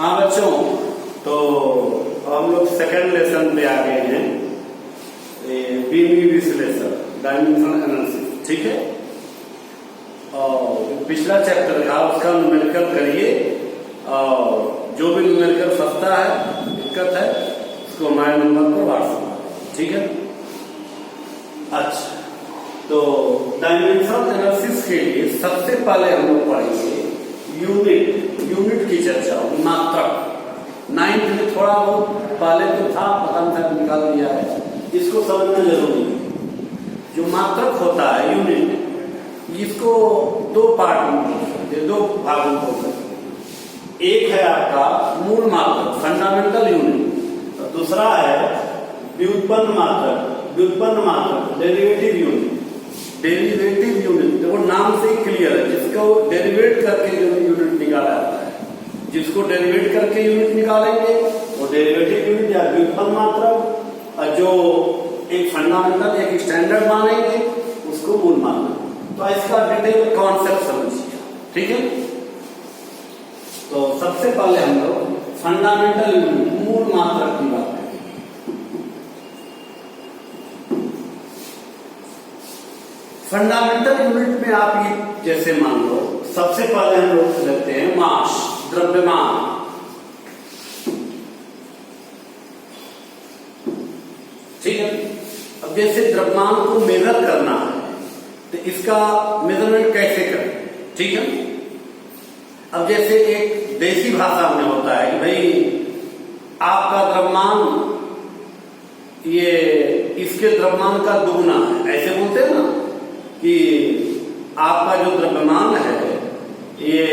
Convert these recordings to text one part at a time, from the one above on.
हाँ बच्चों, तो हम लोग सेकंड लेसन पे आ गए हैं, बीमी विश्लेषण, डायमेंशनल एनालिसिस। ठीक है, और पिछला चैप्टर था उसका न्यूमेरिकल करिए, और जो भी न्यूमेरिकल फंसता है, दिक्कत है, उसको हमारे नंबर पर व्हाट्सएप। ठीक है, अच्छा, तो डायमेंशनल एनालिसिस के लिए सबसे पहले हम लोग पढ़ेंगे यूनिट की चर्चा, मात्रक। 9th में थोड़ा बहुत पहले तो था, पता नहीं निकाल दिया है, इसको समझना जरूरी है। जो मात्रक होता है यूनिट, इसको दो पार्ट में बोल सकते, दो भागों में बोल सकते। एक है आपका मूल मात्रक, फंडामेंटल यूनिट, और दूसरा है व्युत्पन्न मात्रक, डेरिवेटिव यूनिट। डेरिवेटिव यूनिट देखो नाम से ही क्लियर है, जिसको डेरिवेट करके जो यूनिट निकाला जाता है, जिसको डेरिवेट करके यूनिट निकालेंगे वो डेरिवेटिव यूनिट या व्युत्पन्न मात्रक, और जो एक फंडामेंटल एक स्टैंडर्ड मानेंगे उसको मूल मात्रक। तो इसका डिटेल कॉन्सेप्ट समझिए। ठीक है, तो सबसे पहले हम लोग फंडामेंटल यूनिट, मूल मात्रक की बात करें। फंडामेंटल यूनिट में आप ये जैसे मान लो, सबसे पहले हम लोग लेते हैं मास, द्रव्यमान। ठीक है, अब जैसे द्रव्यमान को मेजर करना है तो इसका मेजरमेंट कैसे करें? ठीक है, अब जैसे एक देसी भाषा में होता है कि भाई आपका द्रव्यमान ये इसके द्रव्यमान का दुगुना है, ऐसे बोलते हैं ना कि आपका जो द्रव्यमान है ये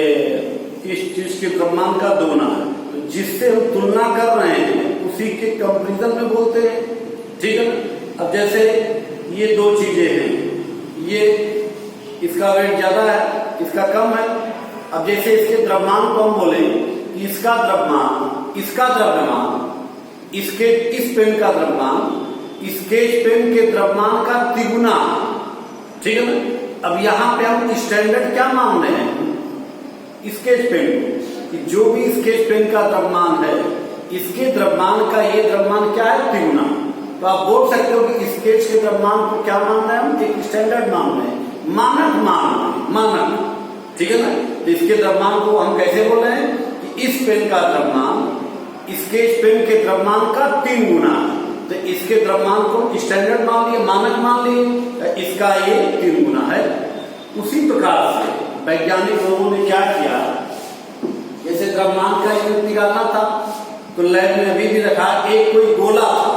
इस चीज के द्रव्यमान का दुगुना है। तो जिससे हम तुलना कर रहे हैं उसी के कंपैरिजन में बोलते हैं। ठीक है, अब जैसे ये दो चीजें हैं, ये इसका वेट ज्यादा है, इसका कम है। अब जैसे इसके द्रव्यमान को हम बोले, इसका द्रव्यमान, इसके इस पेन का द्रव्यमान स्केच पेन के द्रव्यमान का तिगुना। ठीक है ना, अब यहां पे हम स्टैंडर्ड क्या मान रहे हैं, स्केच पेन को, जो भी स्केच पेन का द्रव्यमान है, इसके द्रव्यमान का ये द्रव्यमान क्या है, तिगुना। तो आप बोल सकते हो कि स्केच के द्रव्यमान को क्या मान रहे हैं हम, एक स्टैंडर्ड मान रहे हैं, मानक। ठीक है ना, तो इसके द्रव्यमान को हम कैसे बोल रहे हैं कि इस पेन का द्रव्यमान स्केच पेन के द्रव्यमान का 3 गुना। तो इसके द्रव्यमान को स्टैंडर्ड मान लिए, मानक मान लिए, इसका ये 3 गुना है। उसी प्रकार से वैज्ञानिक लोगों ने क्या किया, जैसे द्रव्यमान का यूनिट निकालना था तो लैब में अभी भी रखा एक कोई गोला था,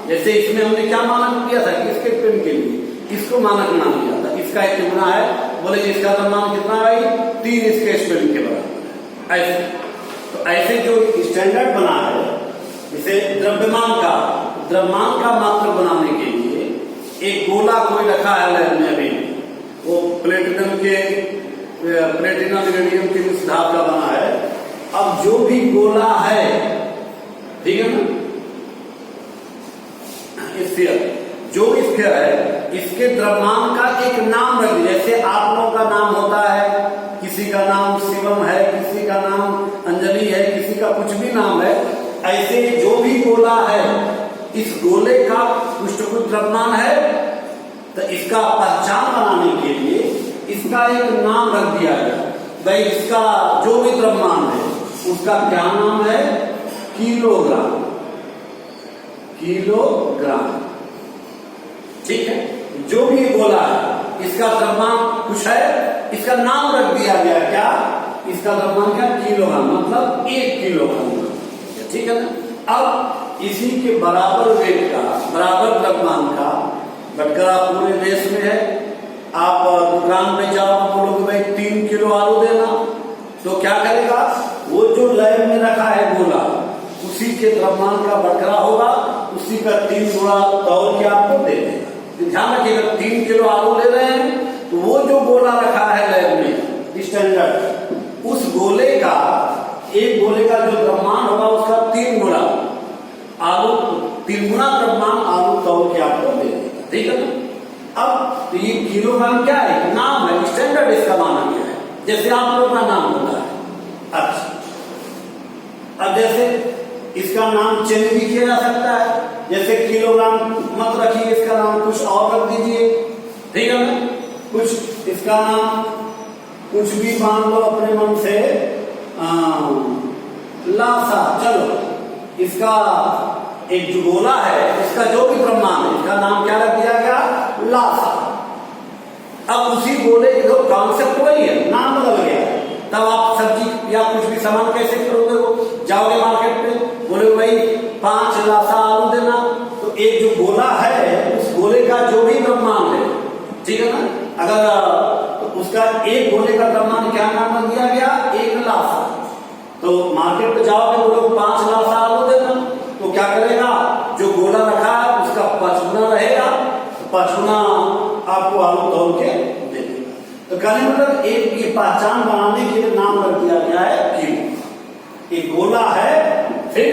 जैसे इसमें हमने क्या मानक किया था कि इसके पेन के लिए इसको मानक मान लिया था, इसका 1 गुना है, बोले इसका द्रव्यमान कितना भाई, 3 स्केच पेन के बराबर। ऐसे तो ऐसे जो स्टैंडर्ड बना है, इसे द्रव्यमान का मात्रक बनाने के लिए एक गोला कोई रखा है लैब में अभी, वो प्लेटिनम इरेडियम के मिश्र धातु का बना है। अब जो भी गोला है, ठीक है ना, जो स्फीयर है, इसके द्रव्यमान का एक नाम रख दिया। जैसे आप लोगों का नाम होता है, किसी का नाम शिवम है, किसी का नाम अंजलि है, किसी का कुछ भी नाम है, ऐसे जो भी गोला है, इस गोले का पृष्ठभूमि द्रव्यमान है, तो इसका पहचान बनाने के लिए इसका एक नाम रख दिया गया। भाई इसका जो भी द्रव्यमान है उसका क्या नाम है, किलोग्राम। ठीक है, जो भी गोला है इसका द्रव्यमान कुछ है, इसका नाम रख दिया गया, क्या, इसका द्रव्यमान क्या, किलोग्राम, मतलब 1 किलोग्राम। ठीक है ना, अब इसी के बराबर वेट का, बराबर द्रव्यमान का बटकरा पूरे देश में है। आप दुकान पे जाओ, बोलोगे भाई 3 किलो आलू देना, तो क्या करेगा, वो जो लैब में रखा है गोला, उसी के द्रव्यमान का बटकरा होगा, उसी का 3 गुना तौल के आपको दे देगा। ध्यान रखिएगा, 3 किलो आलू ले रहे हैं तो वो जो गोला रखा है लैब में स्टैंडर्ड, उस गोले का, एक गोले का जो द्रव्यमान होगा उसका 3 गुना आलू, 3 गुना द्रव्यमान आलू तौल के आपको दे देगा। ठीक है ना, अब तो ये किलोग्राम क्या है, नाम है, स्टैंडर्ड इसका माना गया है, जैसे आप लोग का नाम होता है। अच्छा, अब इसका नाम चेंज भी किया जा सकता है, जैसे किलोग्राम मत रखिए, इसका नाम कुछ और रख दीजिए, ठीक है ना। कुछ इसका नाम कुछ भी मान लो अपने मन से, लासा, चलो इसका एक जो गोला है इसका जो भी द्रव्यमान है इसका नाम क्या रख दिया गया, लासा। अब उसी गोले के दो कॉन्सेप्ट वही है, नाम बदल गया। तब आप सब्जी या कुछ भी सामान कैसे करोगे, वो जाओगे मार्केट में, बोले भाई 5 लासा आलू देना, तो एक जो गोला है उस गोले का जो भी द्रव्यमान है, ठीक है ना, अगर तो उसका एक गोले का द्रव्यमान क्या नाम दिया गया, 1 लासा। तो मार्केट में जाओगे, बोले 5 लासा आलू देना, तो क्या करेगा, जो गोला रखा है उसका 5 रहेगा, तो 5 आपको आलू तोड़ के दे देगा। तो कहने मतलब एक ये पहचान बनाने के लिए नाम रख दिया गया है किलो। एक गोला है, फिर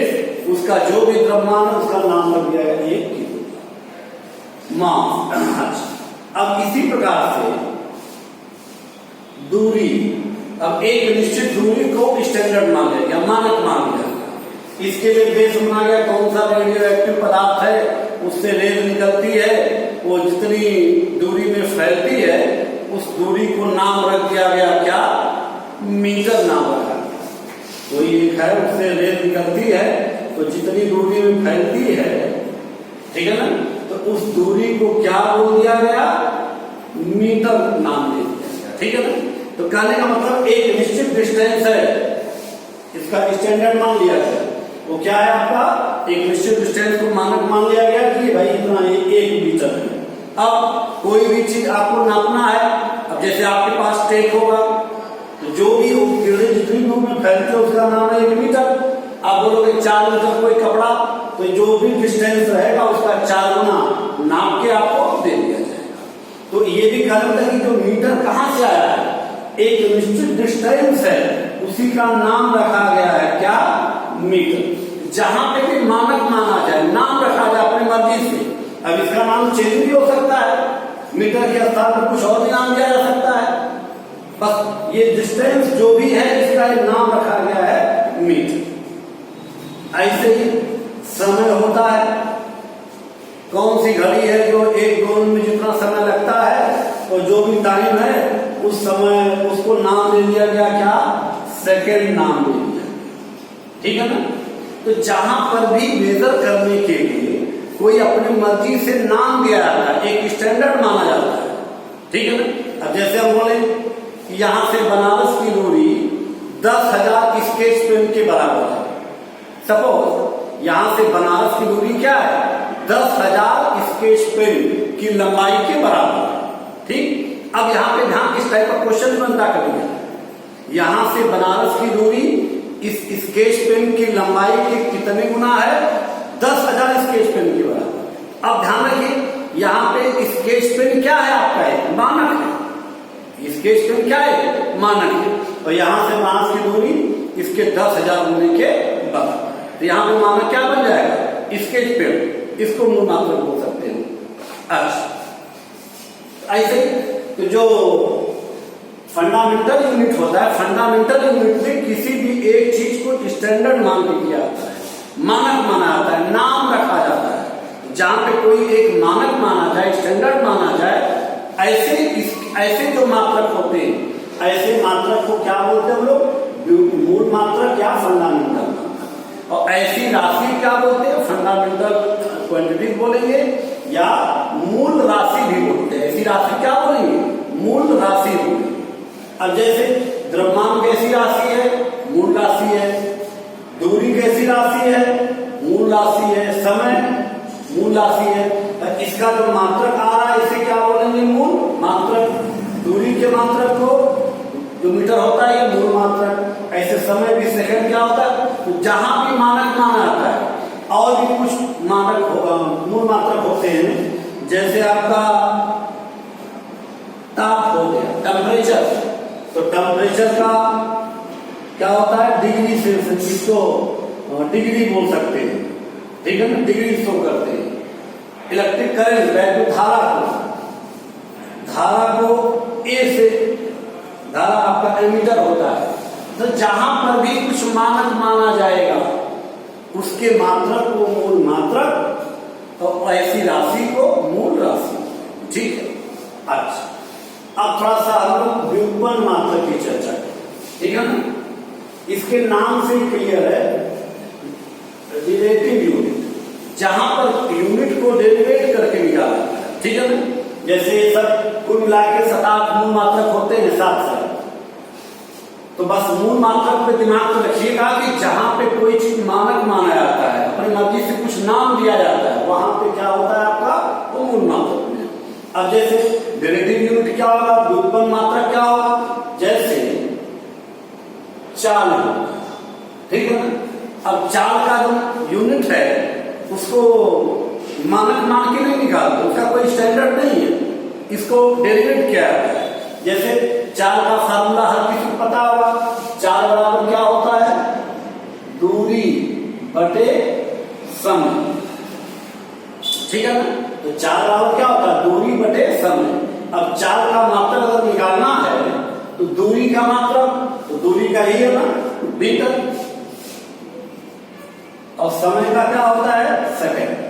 उसका जो भी द्रव्यमान है उसका नाम रख दिया गया 1 किलो। मास। अब इसी प्रकार से दूरी, अब एक निश्चित दूरी को स्टैंडर्ड मान लिया, मानक मान लिया। इसके लिए बेस बना गया, कौन सा रेडियो एक्टिव पदार्थ है, उससे रेज निकलती है, वो जितनी दूरी में फैलती है उस दूरी को नाम रख दिया गया क्या, मीटर नाम रखा। कोई लिखा है उससे रेज निकलती है तो जितनी दूरी में फैलती है, ठीक है ना, तो उस दूरी को क्या बोल दिया गया, मीटर नाम दे दिया गया, ठीक है ना। तो कहने का मतलब एक निश्चित डिस्टेंस है, इसका स्टैंडर्ड मान लिया गया, वो क्या है आपका, एक निश्चित डिस्टेंस को मानक मान लिया गया कि भाई इतना 1 मीटर है। अब कोई भी चीज आपको नापना है, अब जैसे आपके पास टेप होगा, तो जो भी किरणें जितनी दूर में फैलती है उसका नाम है 1 मीटर। आप बोलोगे 4 मीटर कोई कपड़ा, तो जो भी डिस्टेंस रहेगा उसका 4 गुना नाप के आपको दे दिया जाएगा। तो ये भी कहना है कि जो मीटर कहाँ से आया है, एक निश्चित डिस्टेंस है, उसी का नाम रखा गया है क्या, मीटर। जहां पे भी मानक माना जाए, नाम रखा जाए अपनी मर्जी से। अब इसका नाम चेंज भी हो सकता है, मीटर के स्थान पर कुछ और भी नाम दिया जा सकता है, बस ये डिस्टेंस जो भी है इसका एक नाम रखा गया है मीटर। ऐसे ही समय होता है, कौन सी घड़ी है जो एक गोल में जितना समय लगता है, और जो भी टाइम है उस समय उसको नाम दे दिया गया क्या, सेकेंड नाम दे दिया, ठीक है ना। तो जहां पर भी मेजर करने के लिए कोई अपनी मर्जी से नाम दिया जाता है, एक स्टैंडर्ड माना जाता है, ठीक है ना। अब जैसे हम बोले कि यहां से बनारस की दूरी 10,000 स्केच पेन के बराबर है। सपोज यहां से बनारस की दूरी क्या है, 10,000 स्केच पेन की लंबाई के बराबर है, ठीक। अब यहाँ पे ध्यान किस टाइप का क्वेश्चन बनता करिए, यहां से बनारस की दूरी इस स्केच पेन की लंबाई के कितने गुना है, 10,000 स्केच पेन के बराबर। अब ध्यान रखिए यहाँ पे स्केच पेन क्या है, आपका है मानक है, स्केच पेन क्या है, मानक है, और यहां से बनारस की दूरी इसके 10,000 गुने के बराबर। तो यहाँ पे मानक क्या बन जाएगा, स्केच पेन, इसको मूल मात्रक बोल सकते हैं। अच्छा, ऐसे तो जो फंडामेंटल यूनिट होता है, फंडामेंटल यूनिट में किसी भी एक चीज को स्टैंडर्ड मान के किया जाता है, मानक माना जाता है, नाम रखा जाता है। जहां पे कोई एक मानक माना जाए, स्टैंडर्ड माना जाए, ऐसे जो मात्रक होते हैं, ऐसे मात्रक को क्या बोलते हैं हम लोग, मूल मात्रक या फंडामेंटल मात्रक। और ऐसी राशि क्या बोलते हैं, फंडामेंटल क्वांटिटी बोलेंगे या मूल राशि भी बोलते हैं। ऐसी राशि क्या बोलेंगे, मूल राशि बोलेंगे। अब जैसे द्रव्यमान कैसी राशि है, मूल राशि है, दूरी कैसी राशि है, मूल राशि है, समय मूल राशि है। इसका जो मात्रक आ रहा है इसे क्या बोलेंगे, मूल मात्रक। दूरी के मात्रक को जो मीटर होता है ये मूल मात्रक। ऐसे समय भी सेकंड क्या होता है, तो जहां भी मानक माना जाता है, और भी कुछ मानक मूल मात्रक होते हैं, जैसे आपका ताप हो गया, टेम्परेचर। तो टेम्परेचर का क्या होता है, डिग्री सेल्सियस, इसको डिग्री बोल सकते हैं, ठीक है ना, डिग्री शो करते हैं। इलेक्ट्रिक करंट, वैद्युत धारा को ए से, धारा आपका एमीटर होता है। तो जहां पर भी कुछ मानक माना जाएगा, उसके मात्रक को मूल मात्रक और ऐसी राशि को मूल राशि। ठीक है, अच्छा अब थोड़ा सा हम लोग व्युत्पन्न मात्रक की चर्चा करें, ठीक है ना। इसके नाम से क्लियर है, रिलेटिव यूनिट, जहां पर यूनिट को डेरिवेट करके निकाला जाता है, ठीक है ना। जैसे सब कुल मिला के 7 मूल मात्रक होते हैं, 7 तो बस मूल मात्रक पे दिमाग में रखिएगा कि जहां पे कोई चीज मानक माना जाता है, अपनी मर्जी से कुछ नाम दिया जाता है, वहां पे क्या होता है आपका, वो मूल मात्रक में। अब जैसे रिलेटिव यूनिट क्या होगा, व्युत्पन्न मात्रक क्या होगा, जैसे चाल, ठीक है ना। अब चाल का जो यूनिट है उसको मानक मान के नहीं निकालते, उसका कोई स्टैंडर्ड नहीं है, इसको डेरिवेट किया जाता है। जैसे चाल का फार्मूला हर किसी को पता होगा, चाल बराबर क्या होता है, दूरी बटे समय, ठीक है ना। तो चाल बराबर क्या होता है, दूरी बटे समय। अब चाल का मात्रक अगर निकालना है तो दूरी का मात्रक, तो दूरी का ही है ना मीटर, और समय का क्या होता है, सेकंड।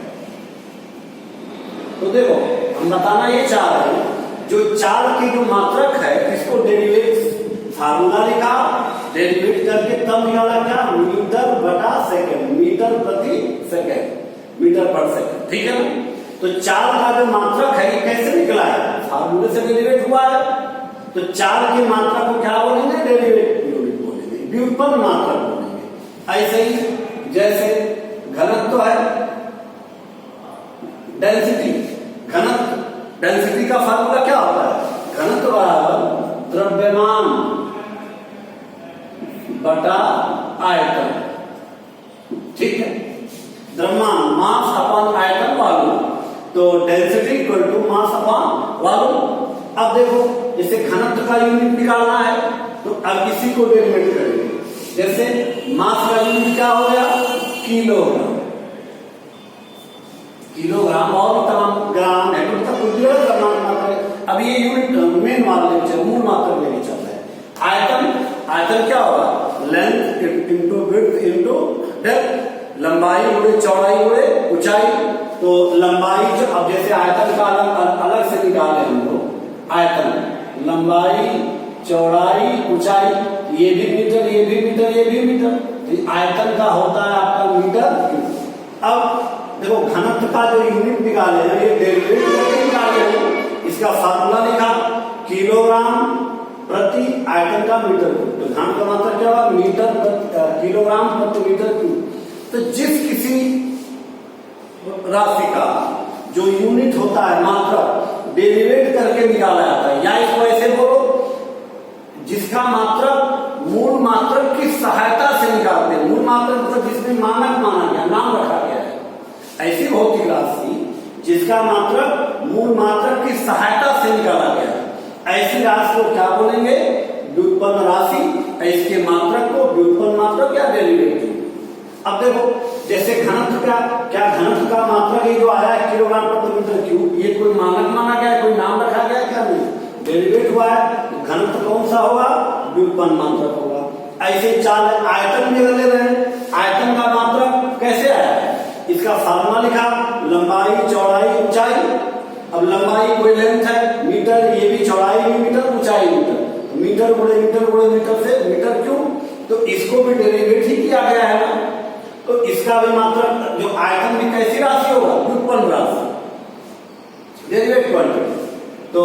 तो देखो हम बताना ये चाह रहे हैं, जो चाल की जो मात्रक है इसको डेरिवेट फार्मूला लिखा, डेरिवेट करके तब निकाला क्या, मीटर बटा सेकंड, मीटर प्रति सेकंड, मीटर पर सेकंड, ठीक है ना। तो चाल का जो मात्रक है ये कैसे निकला है, फार्मूले से डेरिवेट हुआ है। तो चाल की मात्रा को क्या बोलेंगे, डेरिवेट यूनिट बोलेंगे, व्युत्पन्न मात्रक बोलेंगे। ऐसे ही जैसे घनत्व है, डेंसिटी, घनत्व, डेंसिटी का फार्मूला क्या होता है, घनत्व बराबर द्रव्यमान बटा आयतन, ठीक है। द्रव्यमान मास अपॉन आयतन वॉल्यूम, तो density equal to mass upon volume. अब देखो जैसे घनत्व का यूनिट निकालना है तो अब इसी को डेरिवेट करेंगे। जैसे मास का यूनिट क्या हो गया, किलोग्राम, किलोग्राम और तमाम ग्राम है, तो अब ये यूनिट मेन मात्रक, मूल मात्रक लेके चल रहे हैं। आयतन, आयतन क्या होगा, length into width into depth, लंबाई गुणे चौड़ाई गुणे ऊंचाई। तो लंबाई जो, अब जैसे आयतन का अलग से निकाले हम लोग, आयतन लंबाई चौड़ाई ऊंचाई, ये भी मीटर, ये भी मीटर, ये भी मीटर, तो आयतन का होता है आपका मीटर। अब देखो घनत्व का जो यूनिट निकाले हैं ये डेरिवेट करके निकाले हैं, इसका फार्मूला लिखा, किलोग्राम प्रति आयतन का मीटर क्यूब। तो घन का मात्रा क्या होगा, मीटर किलोग्राम प्रति मीटर क्यूब। तो जिस किसी राशि का जो यूनिट होता है मात्रक, डेरिवेट करके निकाला जाता है, या इसको ऐसे बोलो, जिसका मात्रक मूल मात्रक की सहायता से निकालते हैं। मूल मात्रक मतलब जिसमें मानक माना गया, नाम रखा गया है, ऐसी भौतिक राशि जिसका मात्रक मूल मात्रक की सहायता से निकाला गया है, ऐसी राशि को क्या बोलेंगे, व्युत्पन्न राशि। इसके मात्रक को व्युत्पन्न मात्रक या डेरिवेटिव। अब देखो जैसे घनत्व का, क्या घनत्व का मात्रक ये जो आया है किलोग्राम प्रति मीटर क्यूब, ये कोई मानक माना गया है, कोई नाम रखा गया है, क्या नहीं, डेरिवेट हुआ है। घनत्व कौन सा होगा, व्युत्पन्न मात्रक होगा। ऐसे चाल आयतन में ले रहे हैं, आयतन का मात्रक कैसे आया है, इसका फार्मूला लिखा, लंबाई चौड़ाई ऊंचाई। अब लंबाई कोई लेंथ है मीटर, ये भी चौड़ाई भी मीटर, ऊंचाई मीटर, मीटर गुणे मीटर गुणे मीटर से मीटर क्यूब। तो इसको भी डेरिवेट ही किया गया है ना, तो इसका भी मात्रक जो आयतन भी कैसी राशि होगा, व्युत्पन्न राशि, डेरिवेट क्वांटिटी। तो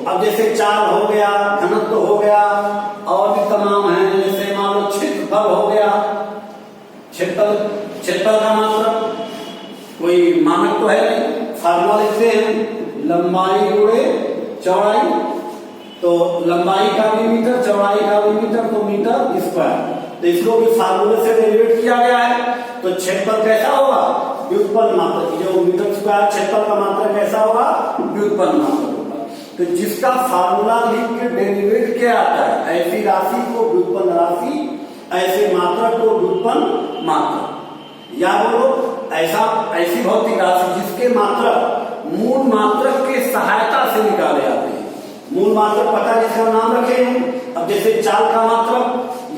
अब जैसे चाल हो गया, घनत्व हो गया, और भी तमाम है, जैसे मान लो क्षेत्रफल हो गया, क्षेत्रफल का मात्रक कोई मानक तो है नहीं, फार्मूला लिखते हैं लंबाई गुणे चौड़ाई। तो लंबाई का भी मीटर, चौड़ाई का भी मीटर, तो मीटर स्क्वायर। तो इसको भी फार्मूले से डेरिवेट किया गया है। तो क्षेत्रफल कैसा होगा, व्युत्पन्न मात्रक, जो मीटर स्क्वायर क्षेत्रफल का मात्रक कैसा होगा, व्युत्पन्न मात्रक होगा। तो जिसका फार्मूला लिख के डेरिवेट किया जाता है, ऐसी राशि को व्युत्पन्न राशि, ऐसे मात्रक को व्युत्पन्न मात्रक। या बोलो ऐसी भौतिक राशि जिसके मात्रक मूल मात्रक के सहायता से निकाले जाते हैं। मूल मात्रक पता है, जिसका नाम रखे हैं। अब जैसे चाल का मात्रक,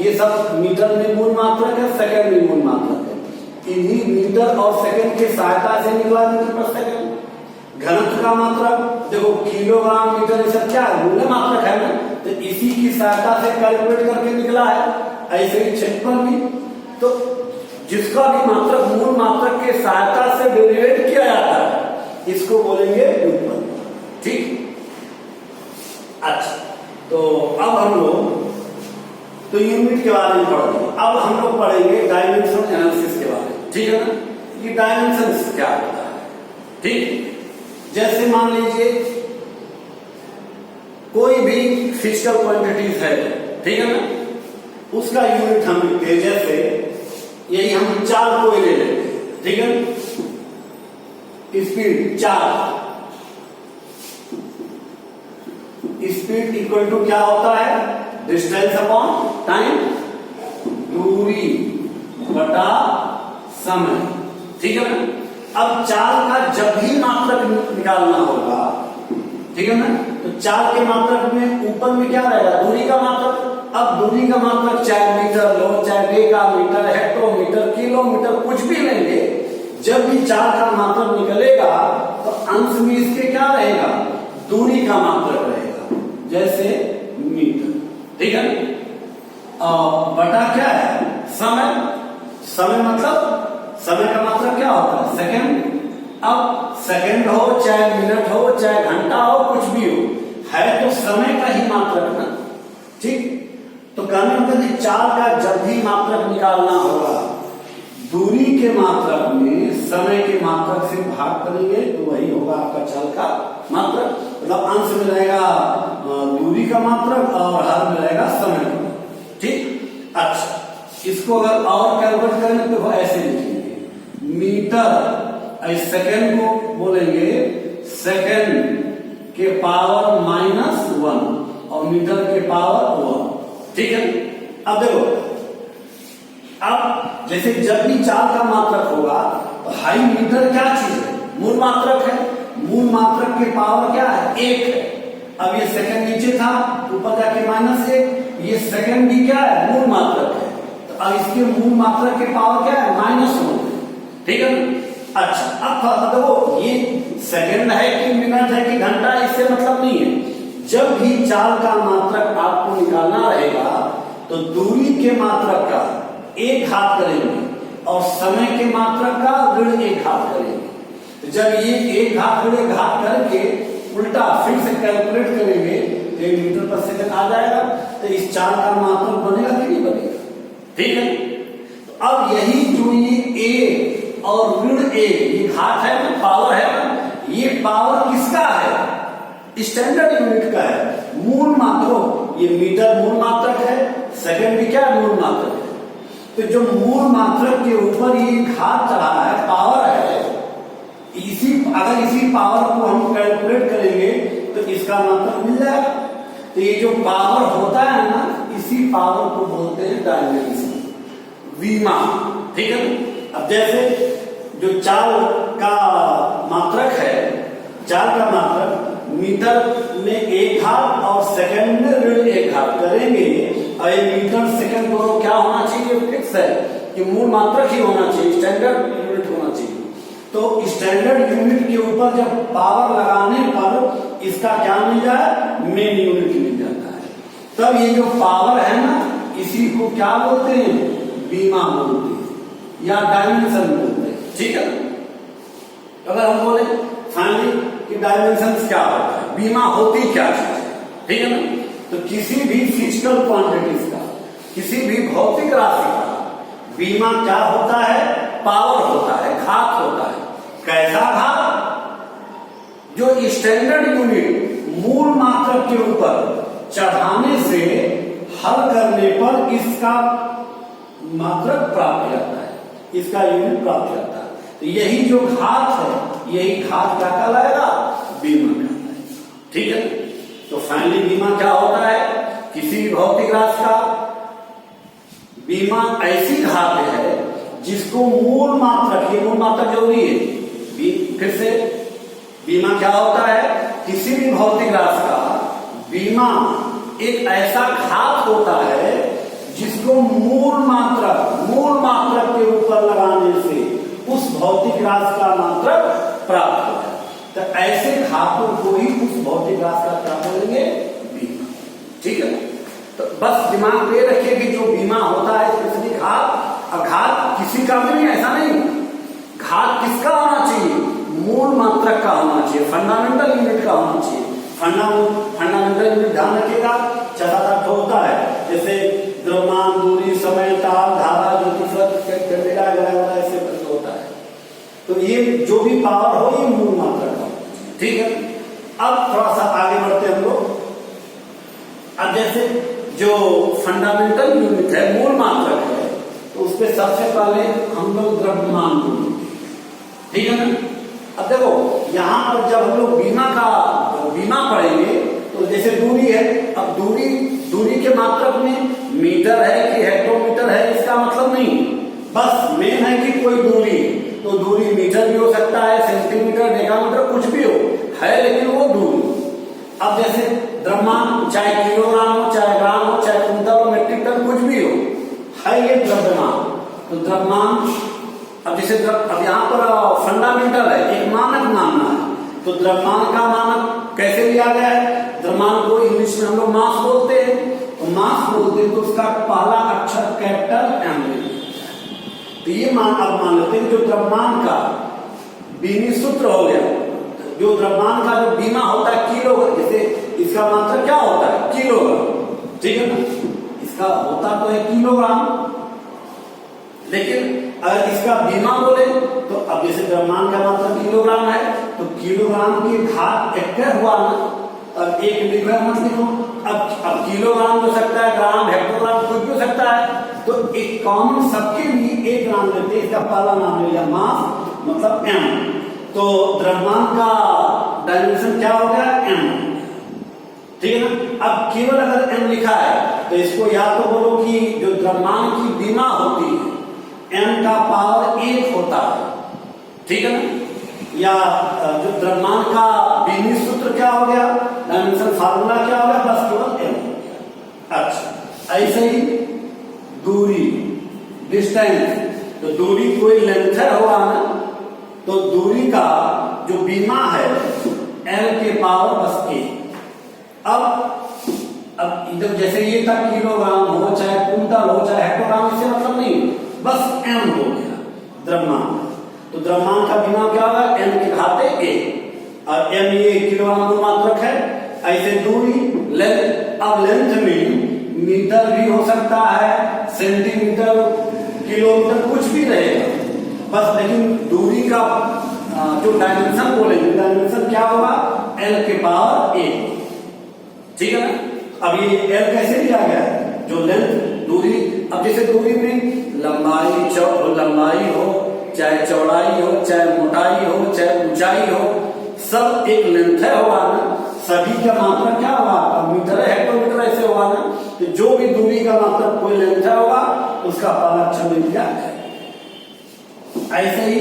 ये सब मीटर में मूल मात्रक है, सेकंड में मूल मात्रक है। इन्हीं मीटर और सेकंड की सहायता से निकला मीटर पर सेकंड। घनत्व का मात्रक देखो किलोग्राम मीटर ये सब क्या है, मूल मात्रक है ना, तो इसी की सहायता से कैलकुलेट करके निकला है। ऐसे ही क्षेत्रफल भी, तो जिसका भी मात्रक मूल मात्रक के सहायता से डेरिवेट किया जाता है इसको बोलेंगे व्युत्पन्न। ठीक, अच्छा, तो अब हम लोग तो यूनिट के बारे में पढ़ लिया, अब हम लोग पढ़ेंगे डायमेंशन एनालिसिस के बारे में। ठीक है ना, ये डायमेंशन क्या होता है। ठीक, जैसे मान लीजिए कोई भी फिजिकल क्वांटिटीज है, ठीक है ना, उसका यूनिट हम लिखते हैं। जैसे यही हम 4 कोयले ले लेते हैं, ठीक है, स्पीड 4, स्पीड इक्वल टू क्या होता है, डिस्टेंस अपॉन टाइम, दूरी बटा समय। ठीक है ना, अब 4 का जब भी मात्रक निकालना होगा, ठीक है ना, तो 4 के मात्रक में ऊपर में क्या रहेगा, दूरी का मात्रक। अब दूरी का मात्रक चाहे मीटर लो, चाहे डेकामीटर, हेक्टोमीटर, किलोमीटर, कुछ भी लेंगे, जब भी 4 का मात्रक निकलेगा तो अंश में इसके क्या रहेगा, दूरी का मात्रक रहेगा, जैसे मीटर। ठीक है, बटा क्या है, समय। समय मतलब समय का मात्रक क्या होता है, सेकंड। अब सेकंड हो चाहे मिनट हो चाहे घंटा हो, कुछ भी हो, है तो समय का ही मात्रक ना। ठीक, तो कहने मतलब 4 का जब भी मात्रक निकालना होगा, दूरी के मात्रक में समय के मात्रक से भाग करेंगे तो वही होगा आपका चाल का मात्रक। मतलब अंश में रहेगा दूरी का मात्रक और हर में रहेगा समय का। ठीक, अच्छा, इसको अगर और कैलकुलेट करेंगे तो ऐसे लिखेंगे, मीटर सेकंड को बोलेंगे सेकंड के पावर -1 और मीटर के पावर 1। ठीक है, अब देखो, अब जैसे जब भी 4 का मात्रक होगा तो हाई मीटर क्या चीज है, मूल मात्रक है। मूल मात्रक के पावर क्या है, 1 है। अब ये सेकंड नीचे था, ऊपर जाके -1, ये सेकंड भी क्या है, मूल मात्रक है। तो अब इसके मूल मात्रक के पावर क्या है, -1। ठीक है, अच्छा, अब देखो ये सेकंड है कि मिनट है कि घंटा, इससे मतलब नहीं है। जब भी 4 का मात्रक आपको निकालना रहेगा तो दूरी के मात्रक का 1 घात करेंगे और समय के मात्रक का ऋण 1 घात करेंगे। तो जब ये 1 घात ऋण 1 घात करके उल्टा फिर से कैलकुलेट करेंगे तो 1 मीटर पर सेकंड आ जाएगा। तो इस 4 का मात्रक बनेगा कि नहीं बनेगा। ठीक है, तो अब यही जो ये A और ऋण 1 ये घात है ना, पावर है ना, ये पावर किसका है, स्टैंडर्ड यूनिट का है। मूल मात्रक, ये मीटर मूल मात्रक है, सेकंड भी क्या है, मूल मात्रक है। तो जो मूल मात्रक के ऊपर ये घात चढ़ा है, पावर है, अगर इसी पावर को हम कैलकुलेट करेंगे तो इसका मात्रक मिल जाएगा। तो ये जो पावर होता है ना, इसी पावर को बोलते हैं डायमेंशन, विमा। ठीक है, अब जैसे जो 4 का मात्रक है, 4 का मात्रक मीटर में 1 घात और सेकंड में ऋण 1 घात करेंगे। और ये मीटर सेकंड दोनों क्या होना चाहिए, फिक्स है कि मूल मात्रक ही होना चाहिए, स्टैंडर्ड यूनिट होना चाहिए। तो स्टैंडर्ड यूनिट के ऊपर जब पावर लगाने पर इसका क्या मिल जाए, मेन यूनिट मिल जाता है। तब ये जो पावर है ना, इसी को क्या बोलते हैं, बीमा बोलते हैं या डायमेंशन बोलते हैं। ठीक है, अगर हम बोले फाइनली कि डायमेंशन क्या होता है, बीमा होती क्या चीज है। ठीक है ना, तो किसी भी फिजिकल क्वांटिटीज का, किसी भी भौतिक राशि का बीमा क्या होता है, पावर होता है, घात होता है। कैसा घात, जो स्टैंडर्ड यूनिट मूल मात्रक के ऊपर चढ़ाने से हल करने पर इसका मात्रक प्राप्त करता है, इसका यूनिट प्राप्त करता है। तो यही जो घात है, यही घात क्या कहलाएगा, बीमा कहलाएगा। ठीक है, तो फाइनली बीमा क्या होता है, किसी भी भौतिक राशि का बीमा ऐसी घात है जिसको मूल मात्रक, ये मूल मात्रक जरूरी है। फिर से बीमा क्या होता है, किसी भी भौतिक राशि का बीमा एक ऐसा घात होता है जिसको मूल मात्रक के ऊपर लगाने से उस भौतिक राशि का मात्रक प्राप्त होता है। तो ऐसे घातों को ही उस भौतिक राशि का क्या बोलेंगे? बीमा। ठीक है, तो बस दिमाग में ये रखिए कि जो बीमा होता है स्पेशली घात किसी का भी नहीं, ऐसा नहीं। घात किसका होना चाहिए? मूल मात्रक का होना चाहिए, फंडामेंटल यूनिट का होना चाहिए। फंडामेंटल यूनिट ध्यान रखिएगा, 4 होता है, जैसे द्रव्यमान, दूरी, समय, ताप, धारा, वगैरह ऐसे होता है। तो ये जो भी पावर हो ये मूल मात्रक का। ठीक है, अब थोड़ा सा आगे बढ़ते हैं हम लोग। अब जैसे जो फंडामेंटल यूनिट है, मूल मात्रक है, तो उस पर सबसे पहले हम लोग द्रव्यमान बोलेंगे। ठीक है ना? अब देखो यहां पर जब हम लोग बीमा पढ़ेंगे तो जैसे दूरी है, अब दूरी के मात्रक में मीटर है कि हेक्टोमीटर है इसका मतलब नहीं, बस मेन है कि कोई दूरी, तो दूरी मीटर भी हो सकता है, सेंटीमीटर, डेकामीटर, कुछ भी हो है, लेकिन वो दूरी। अब जैसे द्रव्यमान चाहे किलोग्राम हो, चाहे ग्राम हो, चाहे कुंतल हो, मेट्रिक टन, कुछ भी हो, है ये द्रव्यमान। तो द्रव्यमान अब जैसे अब यहाँ पर फंडामेंटल है, एक मानक मानना है, तो द्रव्यमान का मानक कैसे लिया गया है? द्रव्यमान को इंग्लिश में हम लोग मास बोलते हैं, तो मास बोलते हैं तो उसका पहला अक्षर कैपिटल एम। तो ये अब मान लेते हैं जो द्रव्यमान का बीमी सूत्र हो गया, जो द्रव्यमान का जो बीमा होता है किलोग्राम, जैसे इसका मात्रक क्या होता है? किलोग्राम। ठीक है ना? इसका होता तो है किलोग्राम, लेकिन अगर इसका बीमा बोले तो अब जैसे द्रव्यमान का मात्रक किलोग्राम है, तो किलोग्राम की घात 1 हुआ ना, अब 1 लिखो मत लिखो। अब किलोग्राम हो सकता है, ग्राम, हेक्टोग्राम, कुछ भी हो सकता है, तो एक कॉमन सबके लिए 1 ग्राम लेते हैं, इसका पहला नाम ले लिया मास, मतलब एम। तो द्रव्यमान का डायमेंशन क्या हो गया? एम। ठीक है ना? अब केवल अगर एम लिखा है तो इसको या तो बोलो कि जो द्रव्यमान की बीमा होती है m का पावर 1 होता है। ठीक है ना? या जो द्रव्यमान का बीमी सूत्र क्या हो गया? डायमेंशन फार्मूला क्या हो गया? बस केवल m हो गया। अच्छा, ऐसे ही दूरी, डिस्टेंस, तो दूरी कोई लेंथ हुआ ना, तो दूरी का जो बीमा है l के पावर बस 1। अब इधर जैसे ये था किलोग्राम हो, चाहे कुंटल हो, चाहे हेक्टोग्राम, इससे मतलब नहीं, बस m हो गया द्रव्यमान। तो द्रव्यमान का बीमा क्या होगा? m के घाते 1, और m ये किलोग्राम मात्रक है। ऐसे दूरी, लेंथ, अब लेंथ में मीटर भी हो सकता है, सेंटीमीटर, किलोमीटर, कुछ भी रहेगा बस, लेकिन दूरी का जो डायमेंशन बोलेंगे, डायमेंशन क्या होगा? l के पावर 1। ठीक है ना? अब ये l कैसे लिया गया है? जो लेंथ, दूरी, अब जैसे दूरी में लंबाई हो, चाहे चौड़ाई हो, चाहे मोटाई हो, चाहे ऊंचाई हो, सब एक लेंथ है हुआ ना, सभी का मात्रक क्या होगा? मीटर, हेक्टोमीटर, ऐसे होगा ना। तो जो भी दूरी का मात्रक कोई लेंथ होगा उसका पहला अक्षर मिल गया है। ऐसे ही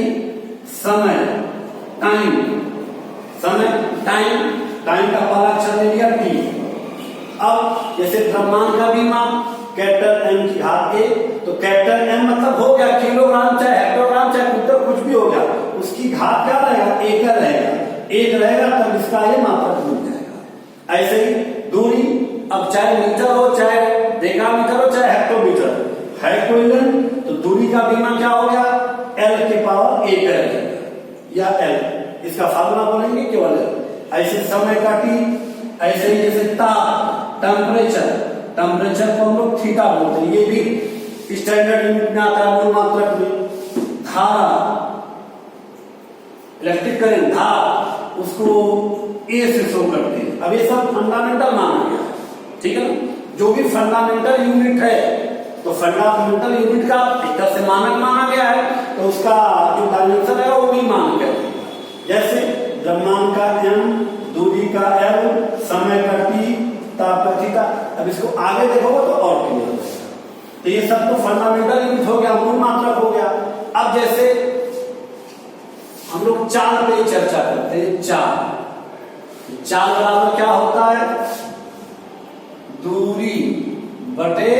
समय, टाइम, टाइम का पहला अक्षर मिल गया t। अब जैसे द्रव्यमान का बीमा कैपिटल M की घात 1, तो कैपिटल M मतलब हो गया किलोग्राम, चाहे हेक्टोग्राम, चाहे कुंटल, कुछ भी हो गया, उसकी घात क्या रहेगा? 1 रहेगा, तब इसका ये मात्रक मिल जाएगा। ऐसे ही दूरी, अब चाहे मीटर हो, चाहे डेकामीटर हो, चाहे हेक्टोमीटर, है कोई लेंथ, तो दूरी का बीमा क्या हो गया? l के पावर 1 रहेगा, या l, इसका फार्मूला बोलेंगे केवल l। ऐसे समय का t, ऐसे ही जैसे ताप, टेम्परेचर को हम लोग थीटा बोलते हैं, ये भी स्टैंडर्ड यूनिट में आता है, मूल मात्रक में। धारा, इलेक्ट्रिक करंट, धारा, उसको ए से शो करते हैं। अब ये सब फंडामेंटल माना गया है। ठीक है ना? जो भी फंडामेंटल यूनिट है, तो फंडामेंटल यूनिट का एक तरह से मानक माना गया है, तो उसका जो डायमेंशन है वो भी मानक है। जैसे द्रव्यमान का m, दूरी का l, समय का t, ताप का थीटा। अब इसको आगे देखोगे तो और क्लियर हो जाएगा। तो ये सब तो फंडामेंटल यूनिट हो गया, मूल मात्रक हो गया। अब जैसे हम लोग चाल पे चर्चा करते हैं, चाल बराबर क्या होता है? दूरी बटे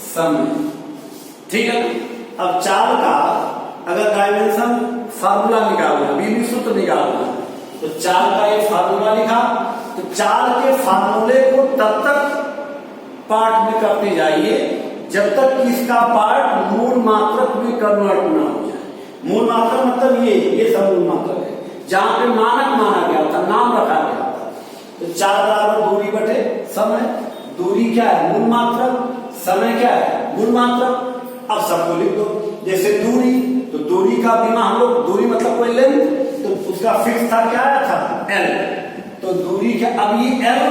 समय। ठीक है? अब चाल का अगर डायमेंशन फार्मूला निकालना, बीमी सूत्र निकालना, तो चाल का एक फार्मूला लिखा, तो चाल के फार्मूले को तब तक पार्ट में करते जाइए जब तक कि इसका पार्ट मूल मात्रक में कन्वर्ट ना हो जाए। मूल मात्रक मतलब ये सब मूल मात्रक है, जहां पे मानक माना गया था, नाम रखा गया था। तो 4 बराबर दूरी बटे समय, दूरी क्या है? मूल मात्रक, समय क्या है? मूल मात्रक। अब सबको लिख दो, जैसे दूरी, तो दूरी का बीमा हम लोग, दूरी मतलब कोई लेंथ, तो उसका फिक्स था, क्या आया था? एल। तो दूरी क्या, अब ये एल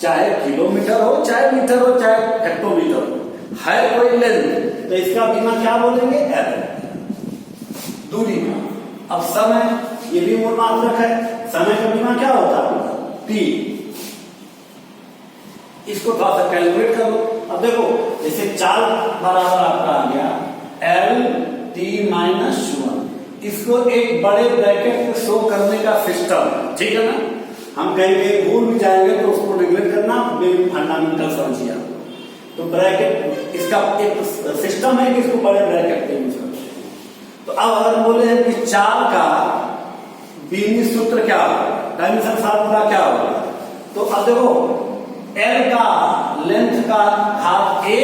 चाहे किलोमीटर हो, चाहे मीटर हो, चाहे हेक्टोमीटर हो, है कोई लेंथ, तो इसका बीमा क्या बोलेंगे? एल, दूरी का। अब समय, ये भी मूल मात्रक है, समय का बीमा क्या होता है? टी। इसको थोड़ा सा कैलकुलेट कर लो। अब देखो, जैसे चाल बराबर आपका आ गया एल टी माइनस 1, इसको एक बड़े ब्रैकेट में शो करने का सिस्टम, ठीक है ना? हम कहीं भूल भी जाएंगे तो उसको नेग्लेक्ट करना, फंडामेंटल समझिए। तो ब्रैकेट इसका एक सिस्टम है कि इसको बड़े ब्रैकेट में यूज करते हैं। तो अब अगर बोले हैं कि चाल का बीमी सूत्र क्या होगा, डायमेंशन फार्मूला क्या होगा, तो अब देखो एल का लेंथ का घात a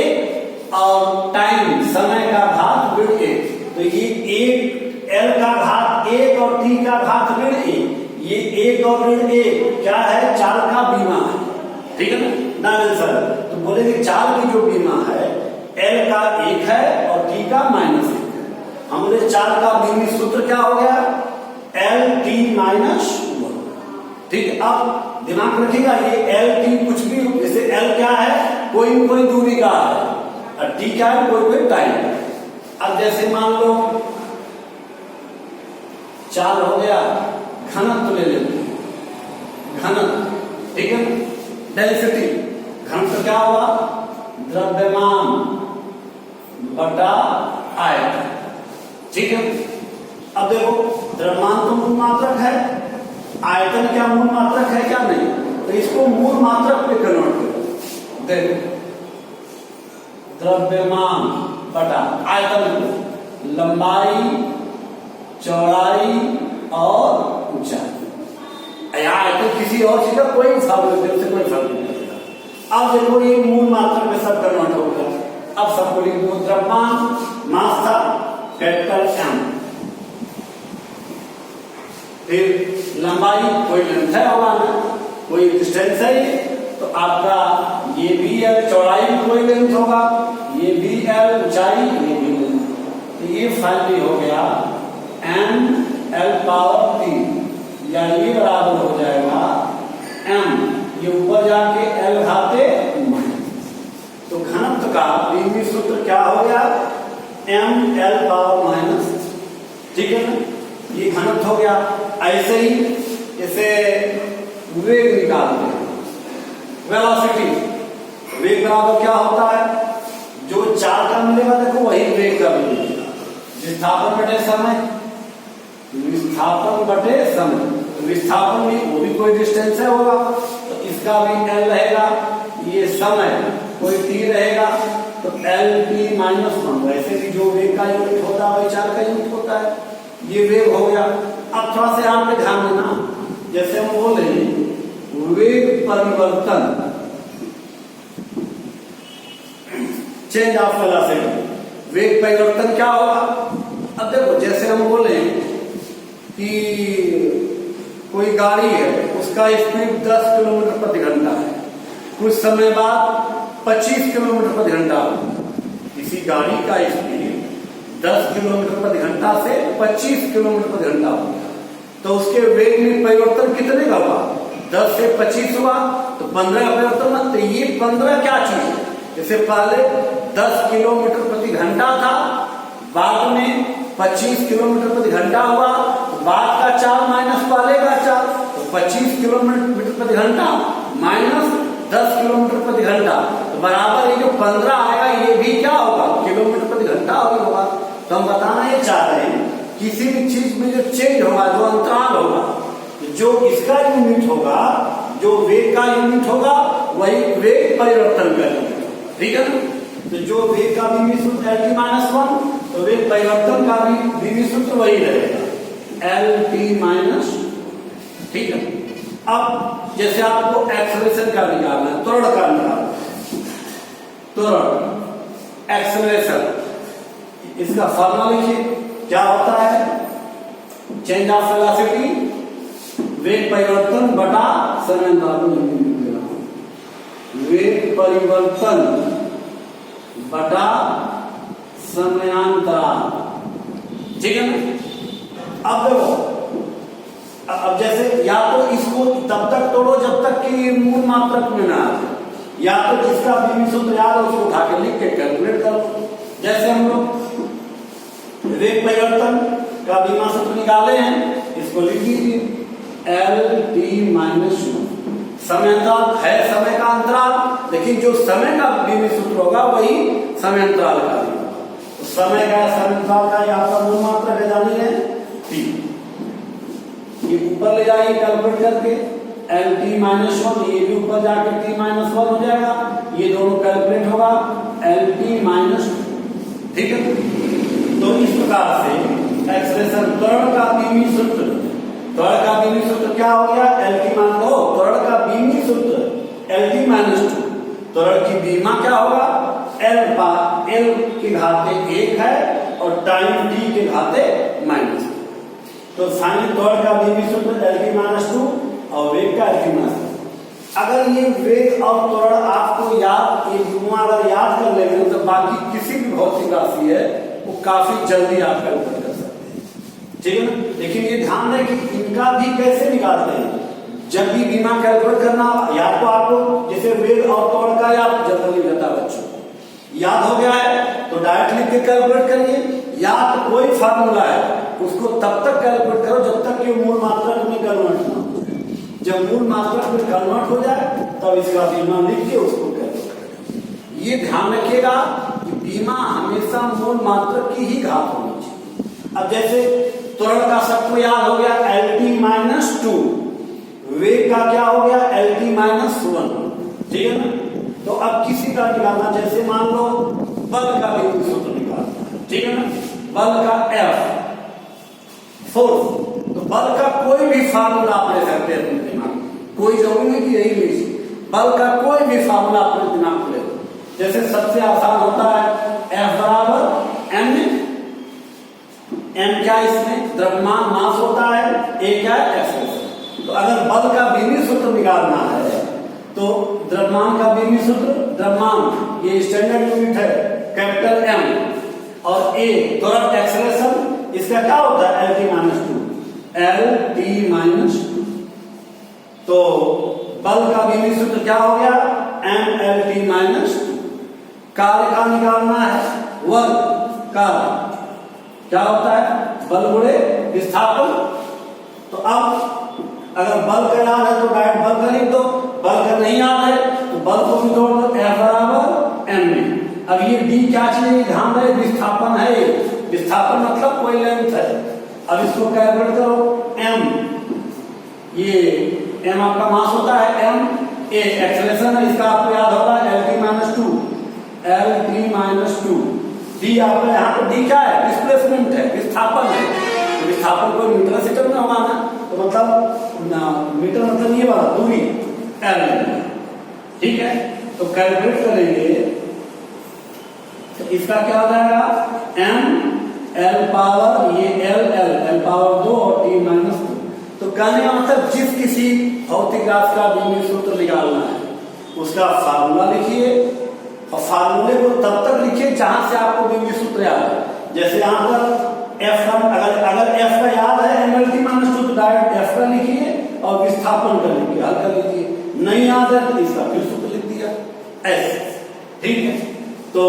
और टाइम समय का घात ऋण a, तो ये एक एल का घात 1 और टी का घात ऋण a, ये 1 और ऋण a क्या है? चाल का बीमा है, ठीक है ना? डायमेंशन। तो बोलेंगे चाल की जो बीमा है एल का 1 है और टी का -1 है। हम बोले चाल का बीमी सूत्र क्या हो गया? एल टी माइनस 1, ठीक है? अब दिमाग में रखिएगा, ये एल टी कुछ भी, जैसे एल क्या है? कोई कोई दूरी का है, और टी क्या है? कोई टाइम। अब जैसे मान लो चाल हो गया, घनत्व ले लेते हैं, घनत्व, ठीक है? डेंसिटी, घनत्व क्या हुआ? द्रव्यमान बटा आयतन, ठीक है? अब देखो, द्रव्यमान तो मूल मात्रक है, आयतन क्या मूल मात्रक है क्या? नहीं। तो इसको मूल मात्रक पे कन्वर्ट करो। देखो, द्रव्यमान बटा आयतन, लंबाई, चौड़ाई और ऊंचाई। आयतन किसी और चीज का कोई फार्मूला से कोई फर्क नहीं पड़ता। अब देखो, ये मूल मात्रक में सब कन्वर्ट हो गया। अब सबको लिख दो, द्रव्यमान मास था कैपिटल एम, फिर लंबाई कोई लेंथ है होगा ना, कोई डिस्टेंस है, तो आपका ये भी एल, चौड़ाई भी कोई लेंथ होगा, ये भी एल, ऊंचाई ये भी लेंथ, तो ये फाइनली हो गया एम एल पावर टी, या ये बराबर हो जाएगा एम, ये ऊपर जाके एल घाते माइनस। तो घनत्व का बीमी सूत्र क्या हो गया? एम एल पावर माइनस, ठीक है ना? ये घनत्व हो गया। ऐसे ही जैसे वेग निकालते हैं, वेलोसिटी, वेग बराबर क्या होता है? जो चाल का मिलेगा देखो वही वेग का मिलेगा, विस्थापन बटे समय, विस्थापन बटे समय, विस्थापन भी वो भी कोई डिस्टेंस है होगा, तो इसका भी एल रहेगा, ये समय कोई टी रहेगा, तो एल टी माइनस 1। वैसे भी जो वेग का यूनिट होता है वही चाल का यूनिट होता है, ये वेग हो गया। अब थोड़ा सा यहाँ पे ध्यान देना, जैसे हम बोले वेग परिवर्तन, चेंज ऑफ वेलोसिटी, वेग परिवर्तन क्या होगा? अब देखो, जैसे हम बोले कि कोई गाड़ी है, उसका स्पीड 10 किलोमीटर प्रति घंटा है, कुछ समय बाद 25 किलोमीटर प्रति घंटा होगा। किसी गाड़ी का स्पीड 10 किलोमीटर प्रति घंटा से 25 किलोमीटर प्रति घंटा हो गया, तो उसके वेग में परिवर्तन कितने का हुआ? 10 से 25 हुआ, तो 15 का परिवर्तन। तो ये 15 क्या चीज है? जैसे पहले 10 किलोमीटर प्रति घंटा था, बाद में 25 किलोमीटर प्रति घंटा हुआ, तो बाद का चाल माइनस पहले का चाल, तो 25 किलोमीटर प्रति घंटा माइनस 10 किलोमीटर प्रति घंटा, तो बराबर ये जो 15 आएगा ये भी क्या होगा? किलोमीटर प्रति घंटा होगा। तो हम बताना ये चाह रहे हैं, किसी भी चीज में जो चेंज होगा, जो अंतराल होगा, जो इसका यूनिट होगा, जो वेग का यूनिट होगा, वही वेग परिवर्तन का यूनिट, ठीक है ना? तो जो वेग का बीमी सूत्र एल टी माइनस 1, तो वेग परिवर्तन का भी बीवी सूत्र वही रहेगा, एल टी माइनस, ठीक है। अब जैसे आपको एक्सेलरेशन का निकालना है, त्वरण का निकालना है, त्वरण एक्सेलरेशन, इसका फॉर्मूला लिखिए, क्या होता है, चेंज ऑफ वेलोसिटी, वेग परिवर्तन बटा समयांतराल, वेग परिवर्तन बटा समयांतराल, ठीक है ना। अब देखो, अब जैसे या तो इसको तब तक तोड़ो जब तक कि मूल मात्रक में ना आ जाए, या तो जिसका बीवी सूत्र याद है उसको उठा के लिख के कैलकुलेट करो। जैसे हम लोग वेग परिवर्तन का बीमा सूत्र निकाले हैं, इसको लिख लीजिए, एल टी माइनस समयांतराल है समय का अंतराल, लेकिन जो समय का बीवी सूत्र होगा वही समयांतराल का भी होगा। तो समय का समयांतराल का या आपका मूल मात्रक है, जानिए टी, ये ऊपर ले जाइए कैलकुलेट करके, एल टी माइनस वन, ये भी ऊपर जाके टी माइनस वन हो जाएगा, ये दोनों कैलकुलेट होगा एल टी माइनस, ठीक है। तो इस प्रकार से एक्सप्रेशन त्वरण का बीमी सूत्र, त्वरण का बीमी सूत्र क्या हो गया, एल टी मान लो, त्वरण का बीमी सूत्र एल टी माइनस टू, त्वरण की बीमा क्या होगा, एल के घाते 1 है और टाइम टी के घाते माइनस, तो साइन त्वरण का बीमी सूत्र एल टी माइनस टू और वेग का एल टी माइनस टू। अगर ये वेग और त्वरण आपको याद, ये दोनों अगर याद कर लेंगे तो बाकी किसी भी भौतिक राशि है वो काफी जल्दी आप कैलकुलेट कर सकते हैं, ठीक है ना। लेकिन ये ध्यान दें कि इनका भी कैसे निकालते हैं, जब भी बीमा कैलकुलेट करना, या तो आपको जैसे वेग और त्वरण का याद जनरली रहता है बच्चों, याद हो गया है तो डायरेक्ट लिख के कैलकुलेट करिए, या तो कोई फार्मूला है उसको तब तक कैलकुलेट करो जब तक कि मूल मात्रक में कन्वर्ट ना हो जाए। जब मूल मात्रक में कन्वर्ट हो जाए तब इसका बीमा लिख के उसको कैलकुलेट करें। ये ध्यान रखिएगा कि बीमा हमेशा मूल मात्रक की ही घात होनी चाहिए। अब जैसे त्वरण का सबको याद हो गया एल टी माइनस टू, वेग का क्या हो गया एल टी माइनस वन, ठीक है ना। तो अब किसी का निकालना, जैसे मान लो बल का भी सूत्र निकालना, ठीक है ना, बल का एफ फोर्स, तो बल का कोई भी फार्मूला आप ले सकते हैं अपने दिमाग में, कोई जरूरी नहीं कि यही लीजिए, बल का कोई भी फार्मूला अपने दिमाग में ले लो। जैसे सबसे आसान होता है एफ बराबर एम, एम क्या इसमें द्रव्यमान मास होता है, ए क्या है एक्सेलरेशन। तो अगर बल का बीमी सूत्र निकालना है तो द्रव्यमान का बीमी सूत्र, द्रव्यमान ये स्टैंडर्ड यूनिट है कैपिटल एम, और ए त्वरण एक्सेलरेशन, इसका क्या होता है L T minus two, L T minus two. तो बल का बीमी सूत्र क्या हो गया M L T minus two. कार्य का निकालना है, वर्ग कार्य क्या होता है बल गुणे विस्थापन। तो अब अगर बल का याद है तो डायरेक्ट बल का लिख दो, बल का नहीं याद है तो बल को भी जोड़ दो, एफ बराबर एम में। अब ये डी क्या चीज ध्यान रहे, विस्थापन है, विस्थापन मतलब कोई लेंथ है। अब इसको कैलकुलेट करो, एम, ये एम आपका मास होता है एम, ए एक्सेलरेशन है, इसका आपको याद होगा L T minus two, L T minus to. D आपका यहाँ पे डी क्या है डिस्प्लेसमेंट है, विस्थापन है, तो विस्थापन को मीटर सेकंड में होगा ना, तो मतलब मीटर मतलब ये वाला दूरी एल, ठीक है। तो कैलकुलेट करेंगे तो इसका क्या हो जाएगा एम एल पावर, ये एल पावर 2 और टी माइनस 2। तो कहने का मतलब जिस किसी भौतिक राशि का बीमी सूत्र निकालना है उसका फार्मूला लिखिए, और फार्मूले को तब तक लिखिए जहां से आपको बीमी सूत्र याद है। जैसे यहाँ पर एफ का, अगर एफ का याद है एम एल टी माइनस 2 तो डायरेक्ट एफ का लिखिए और विस्थापन कर लीजिए, हल कर लीजिए। नहीं याद है तो इसका फिर सूत्र लिख दिया ऐसे, ठीक है। तो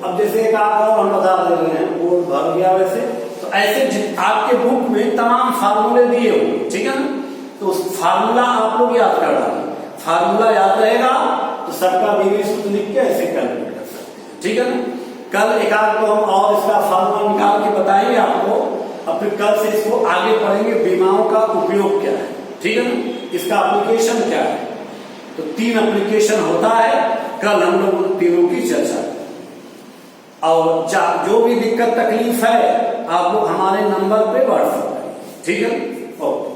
अब जैसे एक आप हम बता दे रहे हैं वो भर गया वैसे, तो ऐसे आपके बुक में तमाम फार्मूले दिए हो, ठीक है ना। तो उस फार्मूला आप लोग याद कर डालें, फार्मूला याद रहेगा तो सबका बीमी सूत्र लिख के ऐसे कैलकुलेट कर सकते हैं, ठीक है ना। कल एक आध को हम और इसका फार्मूला निकाल के बताएंगे आपको, और फिर कल से इसको आगे पढ़ेंगे बीमाओं का उपयोग क्या है, ठीक है ना, इसका एप्लीकेशन क्या है। तो 3 एप्लीकेशन होता है, कल हम लोग तीनों की चर्चा और जो भी दिक्कत तकलीफ है आप लोग हमारे नंबर पे व्हाट्सएप करें, ठीक है। ओके।